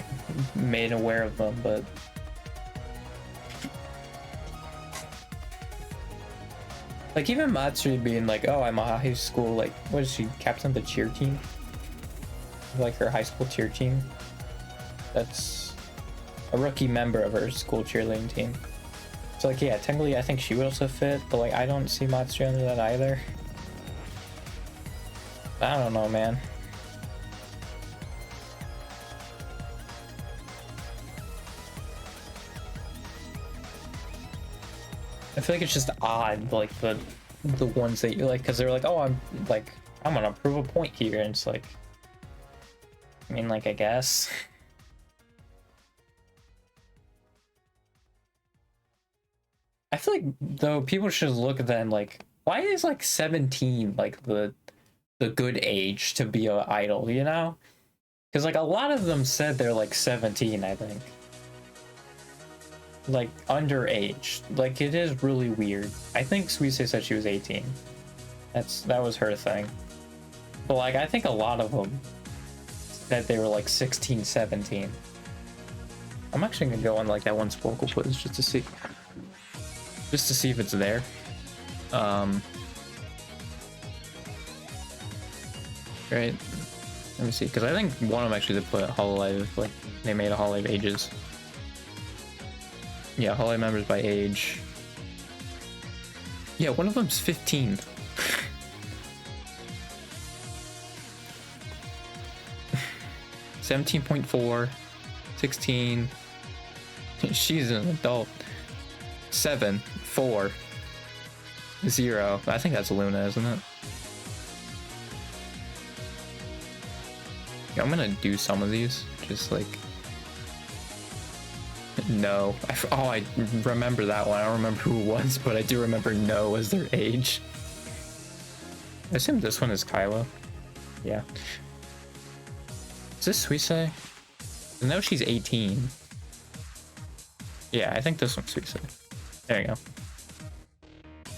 made aware of them, but... Like, even Matsuri being like, oh, I'm a high school, like, what is she, captain of the cheer team? Like, her high school cheer team? That's a rookie member of her school cheerleading team. So, like, yeah, technically I think she would also fit, but, like, I don't see Matsuri under that either. I don't know, man. I feel like it's just odd, like, the ones that you like, because they're like, oh, I'm gonna prove a point here, and it's like, I mean, like, I guess. I feel like, though, people should look at them like, why is, like, 17, like, the good age to be an idol, you know? Because, like, a lot of them said they're, like, 17, I think. Like, underage. Like, it is really weird. I think Suisei said she was 18. That was her thing. But, like, I think a lot of them that they were, like, 16, 17. I'm actually gonna go on, like, that one Sporkle quiz just to see if it's there. Right. Let me see, because I think one of them actually did put Hololive, like, they made a Hololive ages. Yeah, Hololive members by age. Yeah, one of them's 15. $17.4, 16. She's an adult. 7, 4, 0. I think that's Luna, isn't it? Yeah, I'm gonna do some of these, just like. No. I remember that one. I don't remember who it was, but I do remember No as their age. I assume this one is Kylo. Yeah. Is this Suisei? No, she's 18. Yeah, I think this one's Suicide. There you go.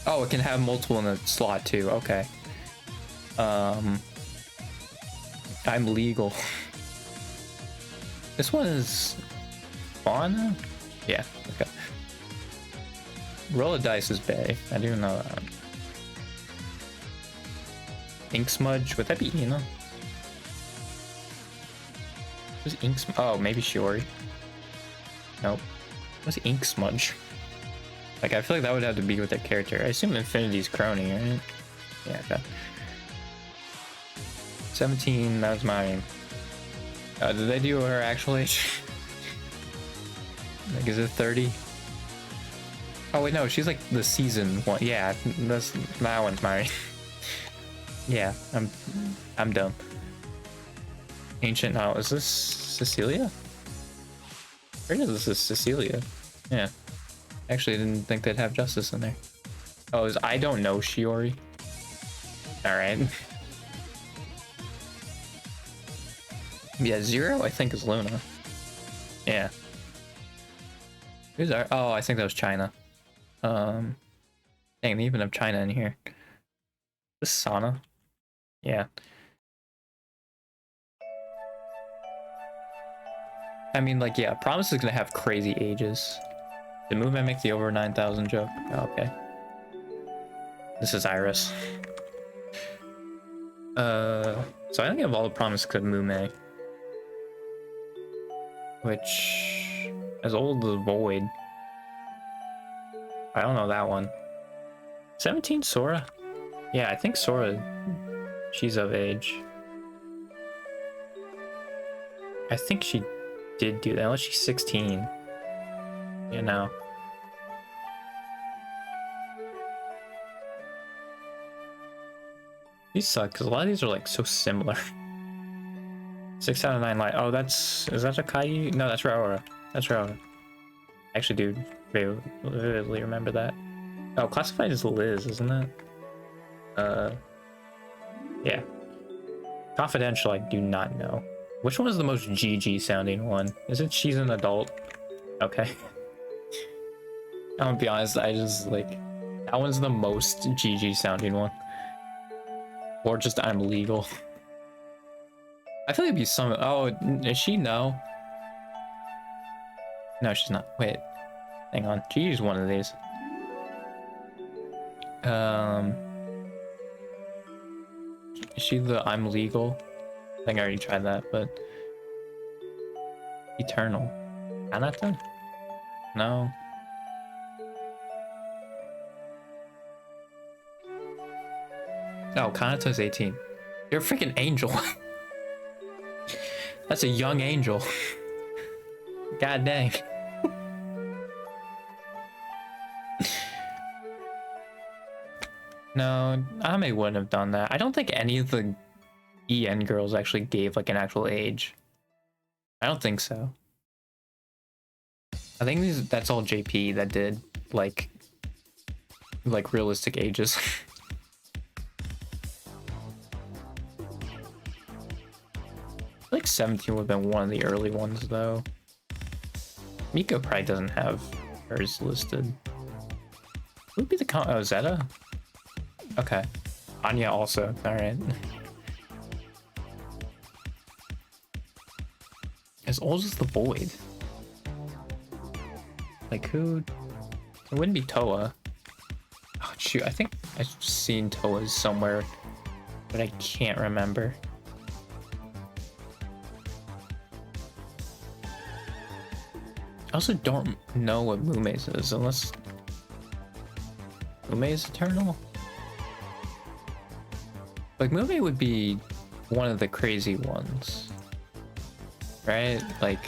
Oh, it can have multiple in the slot too. Okay. I'm legal. This one is Fauna? Yeah, okay. Roll of Dice is Bay. I do know that one. Ink Smudge, would that be Ina? What's Ink Smudge? Oh, maybe Shiori. Nope. What's Ink Smudge? Like, I feel like that would have to be with their character. I assume Infinity's Crony, right? Yeah, okay. 17, that was mine. Did they do her actual age? Like, is it 30? Oh wait, no, she's like the season one. Yeah, that one's mine. Yeah, I'm dumb. Ancient now, is this Cecilia? Or is this Cecilia? Yeah. Actually, I didn't think they'd have Justice in there. Oh, is I don't know Shiori? Alright. Yeah, Zero I think is Luna. Yeah. Who's our, oh, I think that was China. Dang, they even have China in here. This Sana? Yeah. I mean, like, yeah, Promise is gonna have crazy ages. Did Movement make the over 9,000 joke? Oh, okay. This is Iris. So I think of all the Promise could Mume. Which as old as Void. I don't know that one. 17 Sora? Yeah, I think Sora, she's of age. I think she did do that, unless she's 16. You know. These suck, because a lot of these are like so similar. 6 out of 9 light. Oh, is that a Caillou? No, that's Raora. That's Raora. Actually, dude, vividly remember that. Oh, classified as Liz, isn't it? Yeah. Confidential, I do not know. Which one is the most GG sounding one? Is it She's an Adult? Okay. I'm gonna be honest, I just like, that one's the most GG sounding one. Or just I'm legal. I feel like it'd be some, oh, is she? No. No, she's not. Wait. Hang on. She used one of these. Is she the I'm legal? I think I already tried that, but Eternal. Kanata? No. Oh, Kanata's 18. You're a freaking angel. That's a young angel. God dang. No, Ame wouldn't have done that. I don't think any of the EN girls actually gave like an actual age. I don't think so. I think that's all JP that did like realistic ages. Like 17 would have been one of the early ones though. Miko probably doesn't have hers listed. Who would be the oh, Zeta? Okay. Anya also. Alright. As old as the Void. Like who? It wouldn't be Toa. Oh shoot, I think I've seen Toa's somewhere, but I can't remember. I also don't know what Mume's is, unless Mume is eternal? Like, Mume would be one of the crazy ones, right? Like,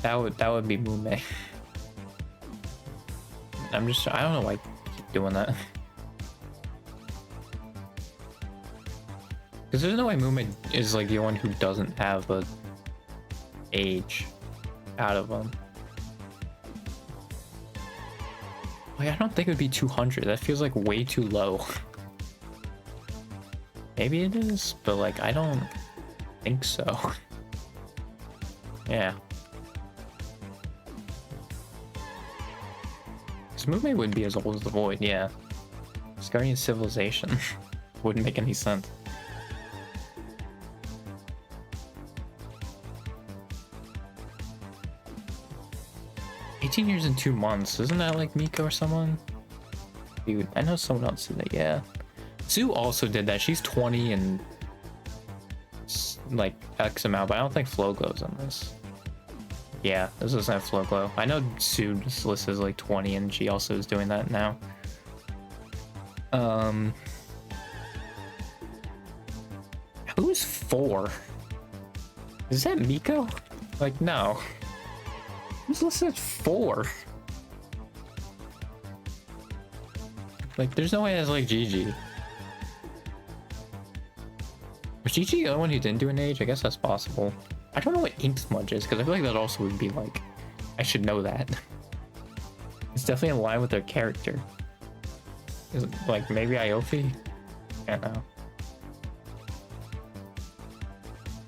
that would be Mume. I don't know why I keep doing that. Because there's no way Mume is like the one who doesn't have a age out of them. Like, I don't think it would be 200. That feels like way too low. Maybe it is, but like I don't think so. Yeah. This movie wouldn't be as old as The Void, yeah. Guardian Civilization wouldn't make any sense. "18 years and 2 months. Isn't that like Miko or someone? Dude, I know someone else did that, yeah. Sue also did that. She's 20 and like X amount, but I don't think Flow Glow's on this. Yeah, this doesn't have Flow Glow. I know Sue just listed as like 20 and she also is doing that now. Who's 4? Is that Miko? Like, no. Who's listed as 4? Like, there's no way that's like Gigi. Was Gigi the only one who didn't do an age? I guess that's possible. I don't know what ink smudge is, because I feel like that also would be like, I should know that. It's definitely in line with their character. Is it like maybe Iofi? I don't know.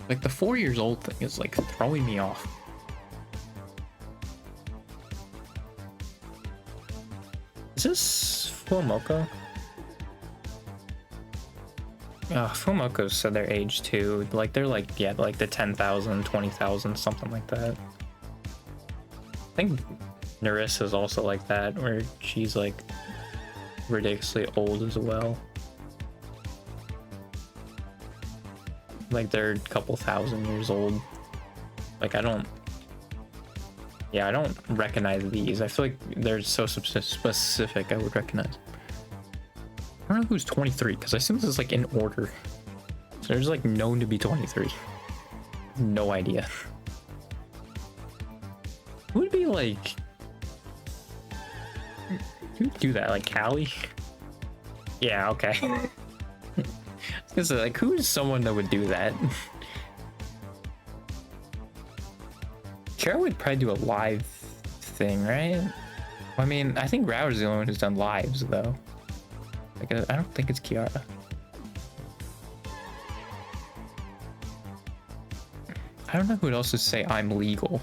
Like the 4 years old thing is like throwing me off. Is this Fumoco? Fumoco said their age too. Like they're like, yeah, like the 10,000, 20,000, something like that. I think Nerissa is also like that, where she's like ridiculously old as well. Like they're a couple thousand years old. Like I don't recognize these. I feel like they're so specific I would recognize. I don't know who's 23, because I assume this is like in order. So there's like known to be 23. No idea. Who would be like... Who would do that? Like Callie? Yeah, okay. I was gonna say, like, who is someone that would do that? Kara would probably do a live thing, right? I mean, I think Rauer's the only one who's done lives, though. Like, I don't think it's Kiara. I don't know who would also say I'm legal.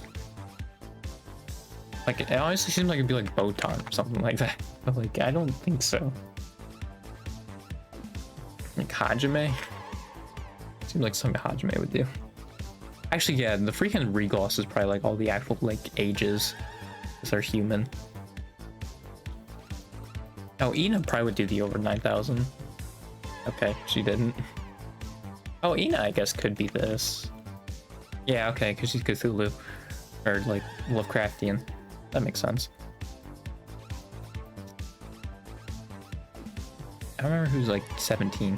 Like, it honestly seems like it'd be like Botan or something like that. But, like, I don't think so. Like, Hajime? Seems like something Hajime would do. Actually, yeah, the freaking Regloss is probably like all the actual, like, ages. Because they're human. Oh, Ina probably would do the over 9,000. Okay, she didn't. Oh, Ina, I guess, could be this. Yeah, okay, because she's Cthulhu. Or, like, Lovecraftian. That makes sense. I don't remember who's, like, 17.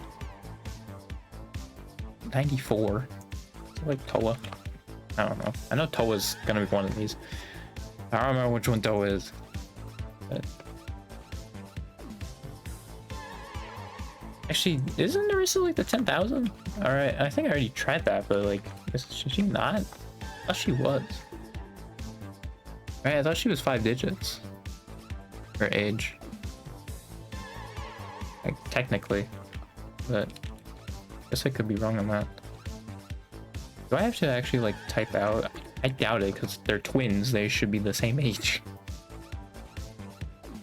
94. Is it like Toa? I don't know. I know Toa's gonna be one of these. I don't remember which one Toa is. But... Actually, isn't Nerissa like the 10,000? Alright, I think I already tried that, but like, should she not? I thought she was. Right, I thought she was 5 digits. Her age. Like, technically. But, I guess I could be wrong on that. Do I have to actually like type out? I doubt it, because they're twins, they should be the same age.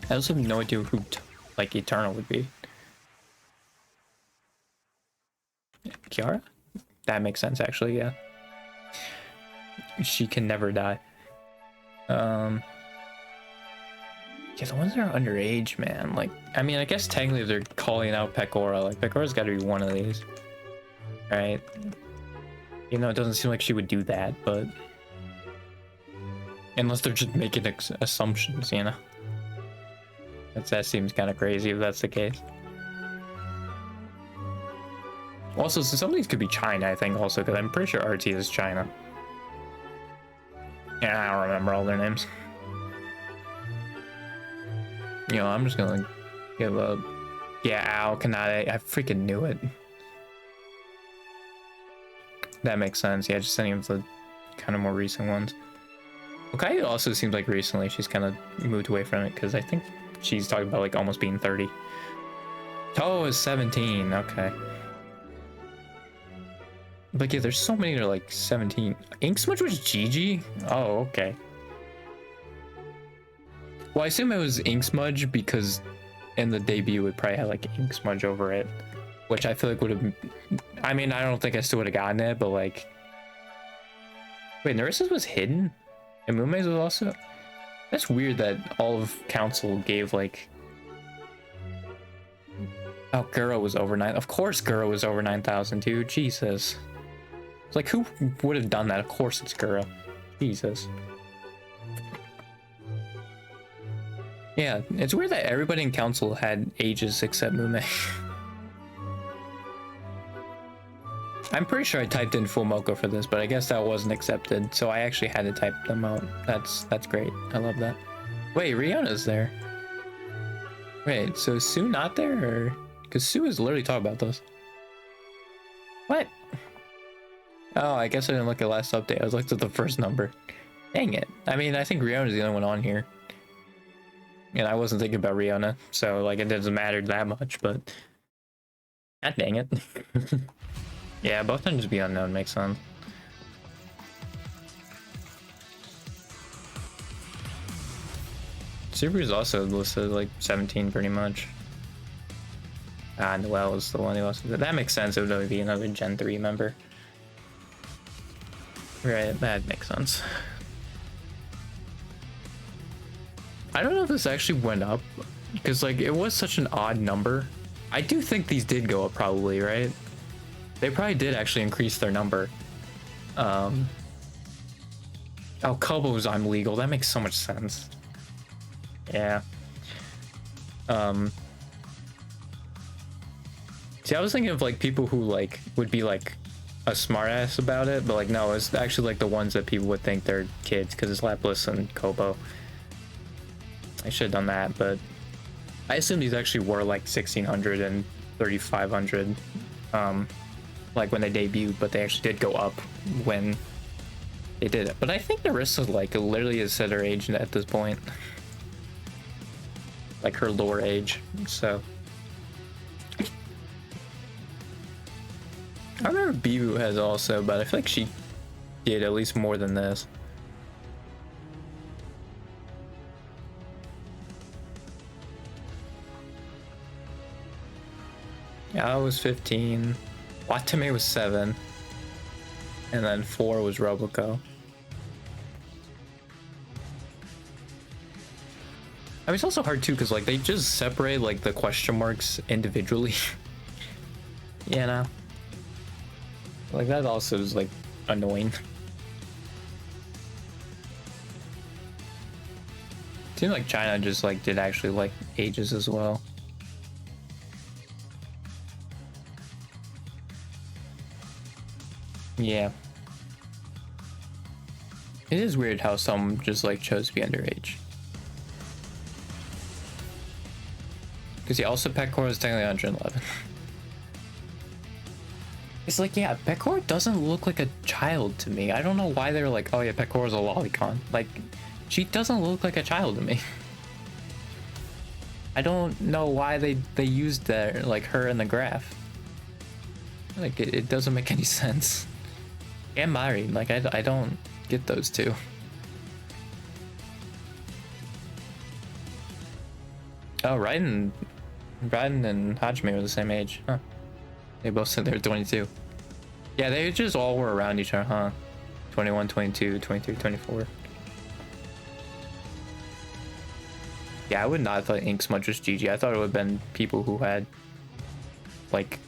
I also have no idea who like Eternal would be. Kiara? That makes sense, actually, yeah. She can never die. Yeah, the ones that are underage, man. Like, I mean, I guess technically if they're calling out Pecora, like, Pecora's gotta be one of these. Right? You know, it doesn't seem like she would do that, but... Unless they're just making assumptions, you know? That seems kind of crazy if that's the case. Also, so some of these could be China, I think, also, because I'm pretty sure RT is China. Yeah, I don't remember all their names. You know, I'm just gonna give up. Yeah, Ao, Kanade, I freaking knew it. That makes sense. Yeah, just any of the kind of more recent ones. Okay, it also seems like recently she's kind of moved away from it, because I think she's talking about like almost being 30. Toho is 17, okay. But yeah, there's so many that are like 17. Ink Smudge was Gigi? Oh, okay. Well, I assume it was ink smudge because in the debut it probably had like ink smudge over it, which I feel like would have. I mean, I don't think I still would have gotten it, but like, wait, Nerissa's was hidden, and Moonmaid's was also. That's weird that all of Council gave like. Oh, Guro was over 9. Of course, Guro was over 9,000, dude. Jesus. It's like, who would have done that? Of course, it's Guro. Jesus. Yeah, it's weird that everybody in Council had ages except Mume. I'm pretty sure I typed in Fumoko for this, but I guess that wasn't accepted, so I actually had to type them out. That's great. I love that. Wait, Riona's there. Wait, so Sue not there, or because Sue is literally talking about this. What? Oh, I guess I didn't look at last update. I was looked at the first number. Dang it. I mean, I think Riona's the only one on here. And I wasn't thinking about Riona, so like it doesn't matter that much, but god dang it. Yeah, both of them just be unknown makes sense. Subaru's also listed like 17 pretty much. Ah, Noelle is the one who also did. That makes sense. It would only be another Gen 3 member. Right, that makes sense. I don't know if this actually went up because like it was such an odd number. I do think these did go up probably, right? They probably did actually increase their number. Oh, Kobo's I'm legal. That makes so much sense. Yeah. See, I was thinking of like people who like would be like a smartass about it, but like no, it's actually like the ones that people would think they're kids because it's Lapras and Kobo. I should have done that, but I assume these actually were like 1600 and 3500 like when they debuted, but they actually did go up when they did it. But I think Nerissa like literally has set her age at this point, like her lore age. So I remember Bibu has also, but I feel like she did at least more than this. Yeah, I was 15. Watame was 7. And then 4 was Roboco. I mean, it's also hard too, because like they just separate like the question marks individually. You know? Like that also is like annoying. It seems like China just like did actually like ages as well. Yeah. It is weird how some just like chose to be underage. Because yeah, also Pecora is technically 111. It's like, yeah, Pecora doesn't look like a child to me. I don't know why they're like, oh yeah, Pecora's a lolicon. Like, she doesn't look like a child to me. I don't know why they used that, like her in the graph. Like, it doesn't make any sense. And Mari, like, I don't get those two. Oh, Raiden and Hajime were the same age. Huh. They both said they were 22. Yeah, they just all were around each other, huh? 21, 22, 23, 24. Yeah, I would not have thought Ink Smudge was GG. I thought it would have been people who had, like,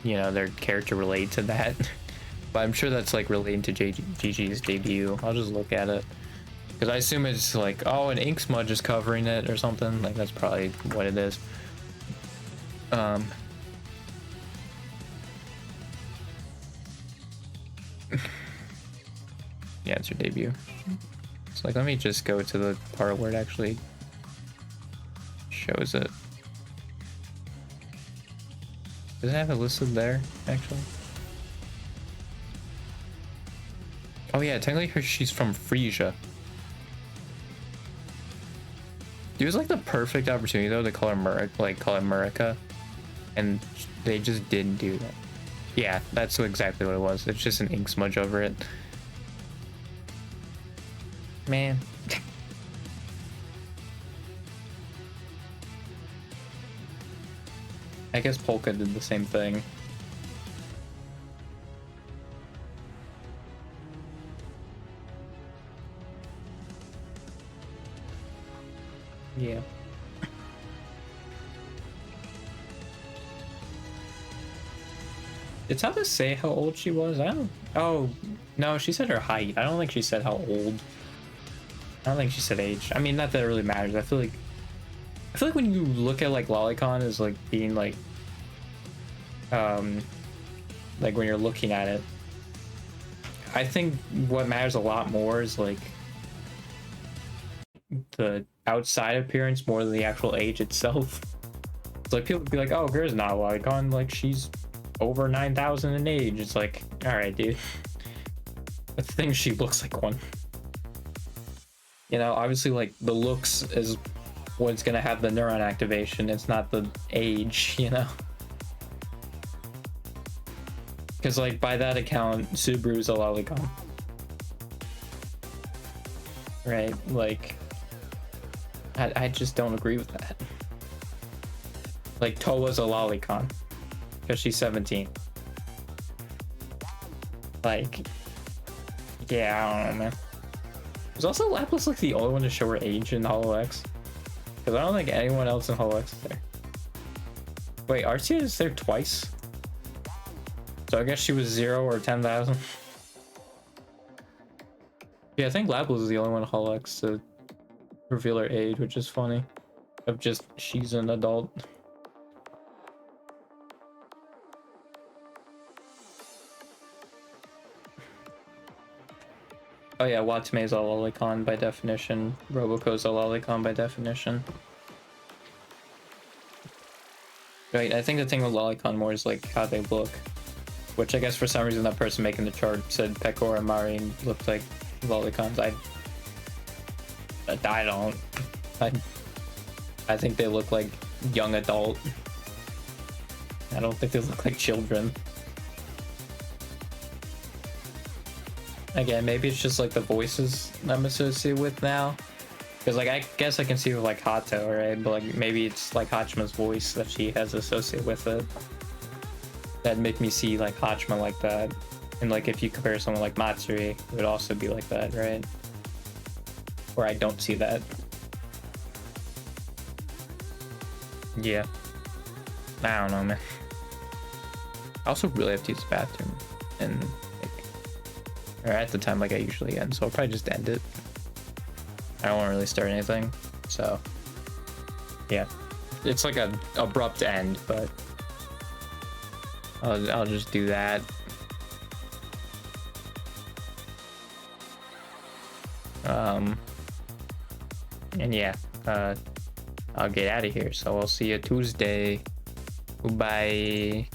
you know, their character related to that. But I'm sure that's, like, relating to GG's debut. I'll just look at it. Because I assume it's like, oh, an Ink Smudge is covering it or something. Like, that's probably what it is. Yeah, it's your debut. So like, let me just go to the part where it actually shows it. Does it have it listed there, actually? Oh yeah, technically she's from Frisia. It was like the perfect opportunity though to call her Murica, and they just didn't do that. Yeah, that's exactly what it was. It's just an ink smudge over it. Man. I guess Polka did the same thing. Yeah. Did Tata say how old she was? I don't. Oh, no, she said her height. I don't think she said how old. I don't think she said age. I mean, not that it really matters. I feel like when you look at like Lolicon as like being like when you're looking at it, I think what matters a lot more is like the outside appearance more than the actual age itself. It's like people be like, oh, Ger's not a Lolicon, like she's over 9,000 in age. It's like, all right, dude. I think she looks like one. You know, obviously, like the looks is what's gonna have the neuron activation. It's not the age, you know. Because like by that account, Subaru's a Lolicon, right? Like, I just don't agree with that. Like Towa's a Lolicon because she's 17. Like, yeah, I don't know, man. Was also Lapras like the only one to show her age in Hollow X? Because I don't think anyone else in Hollow X is there. Wait, Arcia is there twice? So I guess she was 0 or 10,000. Yeah, I think Lapras is the only one in Hollow X to reveal her age, which is funny. Of just, she's an adult. Oh yeah, Watame's a Lolicon by definition. Roboco's a Lolicon by definition. Right, I think the thing with Lolicon more is like how they look. Which I guess for some reason that person making the chart said Pekor and Marin looked like Lolicons. I don't. I think they look like young adult. I don't think they look like children. Again, maybe it's just like the voices I'm associated with now. Because like I guess I can see with like Hato, right? But like maybe it's like Hachima's voice that she has associated with it. That'd make me see like Hachima like that. And like if you compare someone like Matsuri, it would also be like that, right? Or I don't see that. Yeah. I don't know, man. I also really have to use the bathroom. And or at the time like I usually end, so I'll probably just end it. I don't want to really start anything, so yeah, it's like a abrupt end, but I'll just do that. And yeah, I'll get out of here, so I'll see you Tuesday. Goodbye.